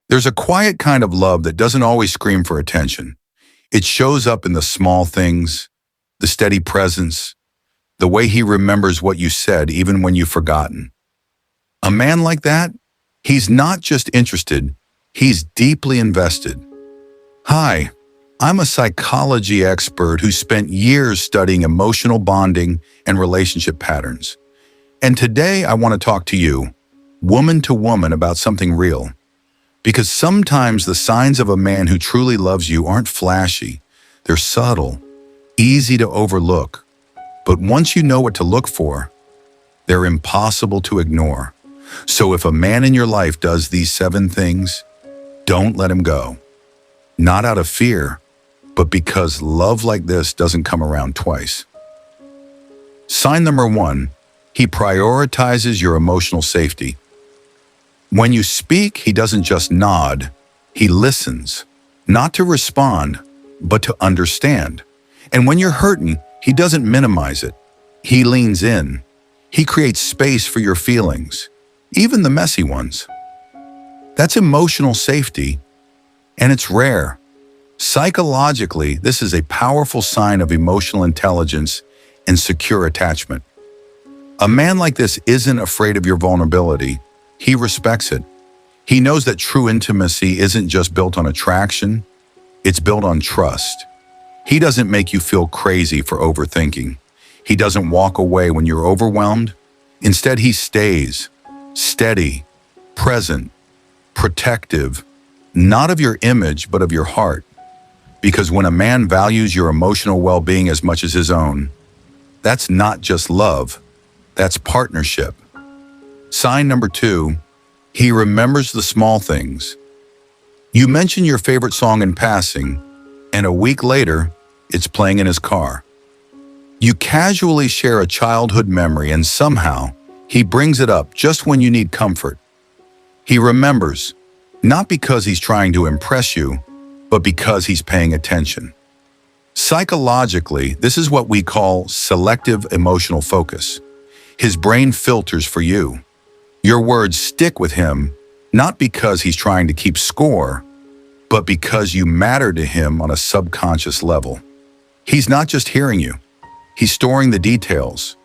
There's a quiet kind of love that doesn't always scream for attention. It shows up in the small things, the steady presence, the way he remembers what you said even when you've forgotten. A man like that, he's not just interested, he's deeply invested. Hi, I'm a psychology expert who spent years studying emotional bonding and relationship patterns. And today I want to talk to woman, about something real. Because sometimes the signs of a man who truly loves you aren't flashy. They're subtle, easy to overlook. But once you know what to look for, they're impossible to ignore. So if a man in your life does these 7 things, don't let him go. Not out of fear, but because love like this doesn't come around twice. Sign number 1, he prioritizes your emotional safety. When you speak, he doesn't just nod, he listens, not to respond, but to understand. And when you're hurting, he doesn't minimize it. He leans in. He creates space for your feelings, even the messy ones. That's emotional safety, and it's rare. Psychologically, this is a powerful sign of emotional intelligence and secure attachment. A man like this isn't afraid of your vulnerability. He respects it. He knows that true intimacy isn't just built on attraction, it's built on trust. He doesn't make you feel crazy for overthinking. He doesn't walk away when you're overwhelmed. Instead, he stays steady, present, protective, not of your image, but of your heart. Because when a man values your emotional well-being as much as his own, that's not just love, that's partnership. Sign number 2, he remembers the small things. You mention your favorite song in passing, and a week later, it's playing in his car. You casually share a childhood memory, and somehow, he brings it up just when you need comfort. He remembers, not because he's trying to impress you, but because he's paying attention. Psychologically, this is what we call selective emotional focus. His brain filters for you. Your words stick with him, not because he's trying to keep score, but because you matter to him on a subconscious level. He's not just hearing you. He's storing the details,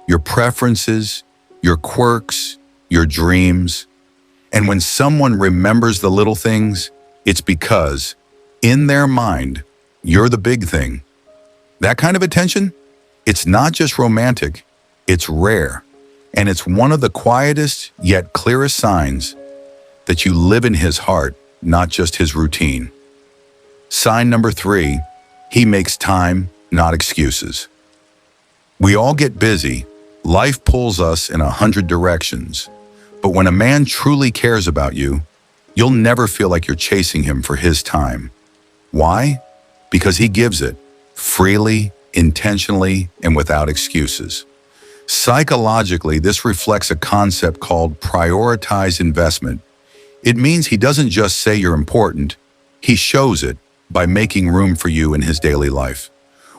your preferences, your quirks, your dreams. And when someone remembers the little things, it's because, in their mind, you're the big thing. That kind of attention, it's not just romantic, it's rare. And it's one of the quietest yet clearest signs that you live in his heart, not just his routine. Sign number 3, he makes time, not excuses. We all get busy. Life pulls us in 100 directions. But when a man truly cares about you, you'll never feel like you're chasing him for his time. Why? Because he gives it, freely, intentionally, and without excuses. Psychologically, this reflects a concept called prioritized investment. It means he doesn't just say you're important, he shows it by making room for you in his daily life.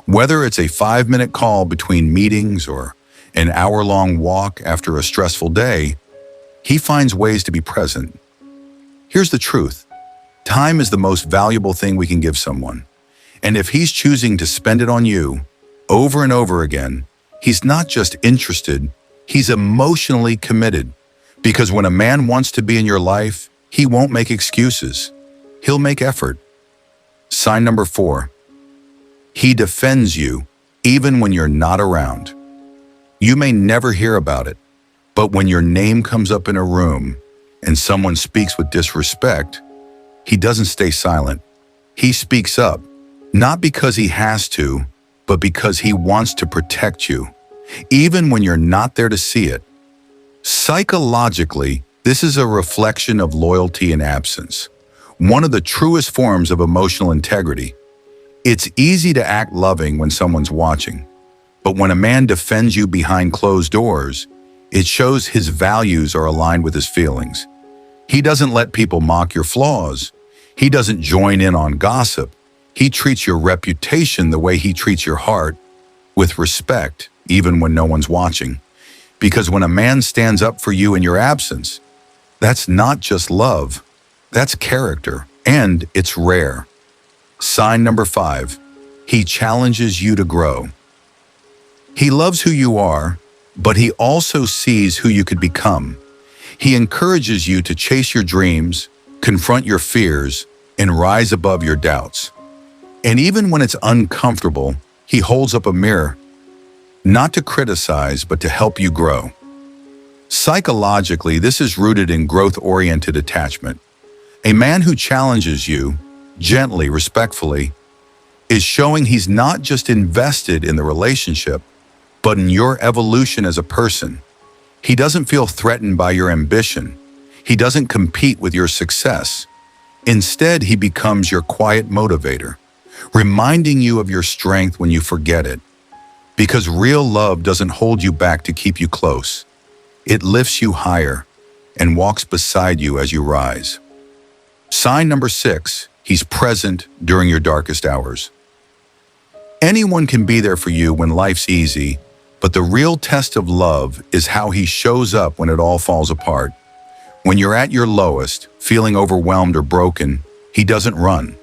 Whether it's a 5-minute call between meetings or an hour-long walk after a stressful day, he finds ways to be present. Here's the truth. Time is the most valuable thing we can give someone. And if he's choosing to spend it on you over and over again, he's not just interested, he's emotionally committed. Because when a man wants to be in your life, he won't make excuses. He'll make effort. Sign number 4, he defends you even when you're not around. You may never hear about it, but when your name comes up in a room and someone speaks with disrespect, he doesn't stay silent. He speaks up, not because he has to, but because he wants to protect you, even when you're not there to see it. Psychologically, this is a reflection of loyalty and absence, one of the truest forms of emotional integrity. It's easy to act loving when someone's watching, but when a man defends you behind closed doors, it shows his values are aligned with his feelings. He doesn't let people mock your flaws. He doesn't join in on gossip. He treats your reputation the way he treats your heart, with respect, even when no one's watching. Because when a man stands up for you in your absence, that's not just love, That's character, and it's rare. Sign number 5. He challenges you to grow. He loves who you are, but he also sees who you could become. He encourages you to chase your dreams, confront your fears, and rise above your doubts. And even when it's uncomfortable, he holds up a mirror, not to criticize, but to help you grow. Psychologically, this is rooted in growth-oriented attachment. A man who challenges you, gently, respectfully, is showing he's not just invested in the relationship, but in your evolution as a person. He doesn't feel threatened by your ambition. He doesn't compete with your success. Instead, he becomes your quiet motivator, reminding you of your strength when you forget it. Because real love doesn't hold you back to keep you close. It lifts you higher and walks beside you as you rise. Sign number 6, he's present during your darkest hours. Anyone can be there for you when life's easy, but the real test of love is how he shows up when it all falls apart. When you're at your lowest, feeling overwhelmed or broken, he doesn't run.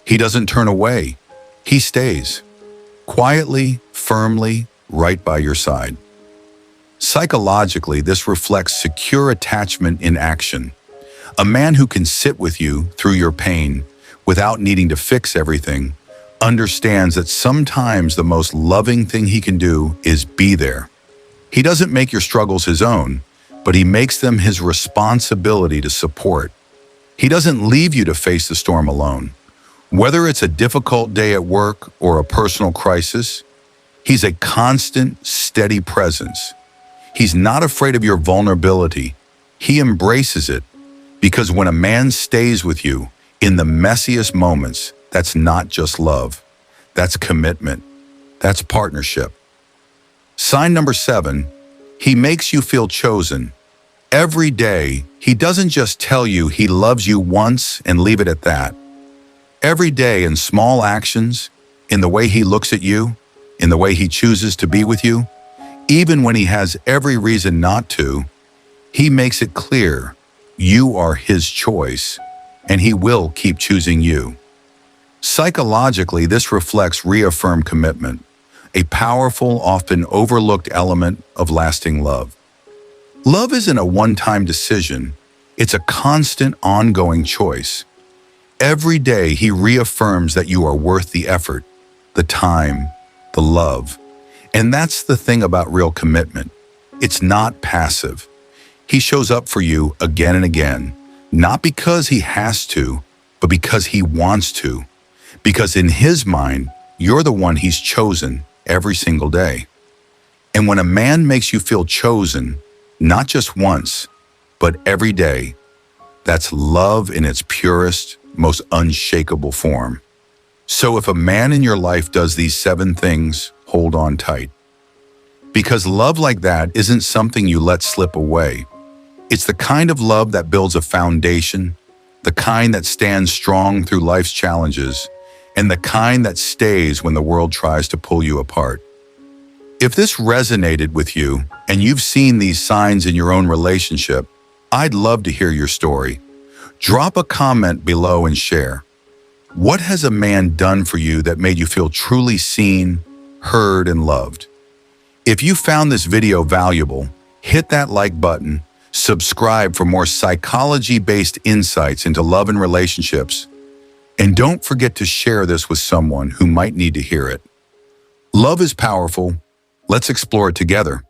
He doesn't turn away. He stays, quietly, firmly, right by your side. Psychologically, this reflects secure attachment in action. A man who can sit with you through your pain without needing to fix everything understands that sometimes the most loving thing he can do is be there. He doesn't make your struggles his own, but he makes them his responsibility to support. He doesn't leave you to face the storm alone. Whether it's a difficult day at work or a personal crisis, he's a constant, steady presence. He's not afraid of your vulnerability. He embraces it. Because when a man stays with you in the messiest moments, that's not just love. That's commitment. That's partnership. Sign number 7, he makes you feel chosen. Every day, he doesn't just tell you he loves you once and leave it at that. Every day, in small actions, in the way he looks at you, in the way he chooses to be with you, even when he has every reason not to, he makes it clear you are his choice, and he will keep choosing you. Psychologically, this reflects reaffirmed commitment, a powerful, often overlooked element of lasting love. Love isn't a one-time decision. It's a constant, ongoing choice. Every day, he reaffirms that you are worth the effort, the time, the love. And that's the thing about real commitment. It's not passive. He shows up for you again and again, not because he has to, but because he wants to. Because in his mind, you're the one he's chosen every single day. And when a man makes you feel chosen, not just once, but every day, that's love in its purest, most unshakable form. So if a man in your life does these 7 things, hold on tight. Because love like that isn't something you let slip away. It's the kind of love that builds a foundation, the kind that stands strong through life's challenges, and the kind that stays when the world tries to pull you apart. If this resonated with you, and you've seen these signs in your own relationship, I'd love to hear your story. Drop a comment below and share. What has a man done for you that made you feel truly seen, heard, and loved? If you found this video valuable, hit that like button, subscribe for more psychology-based insights into love and relationships, and don't forget to share this with someone who might need to hear it. Love is powerful. Let's explore it together.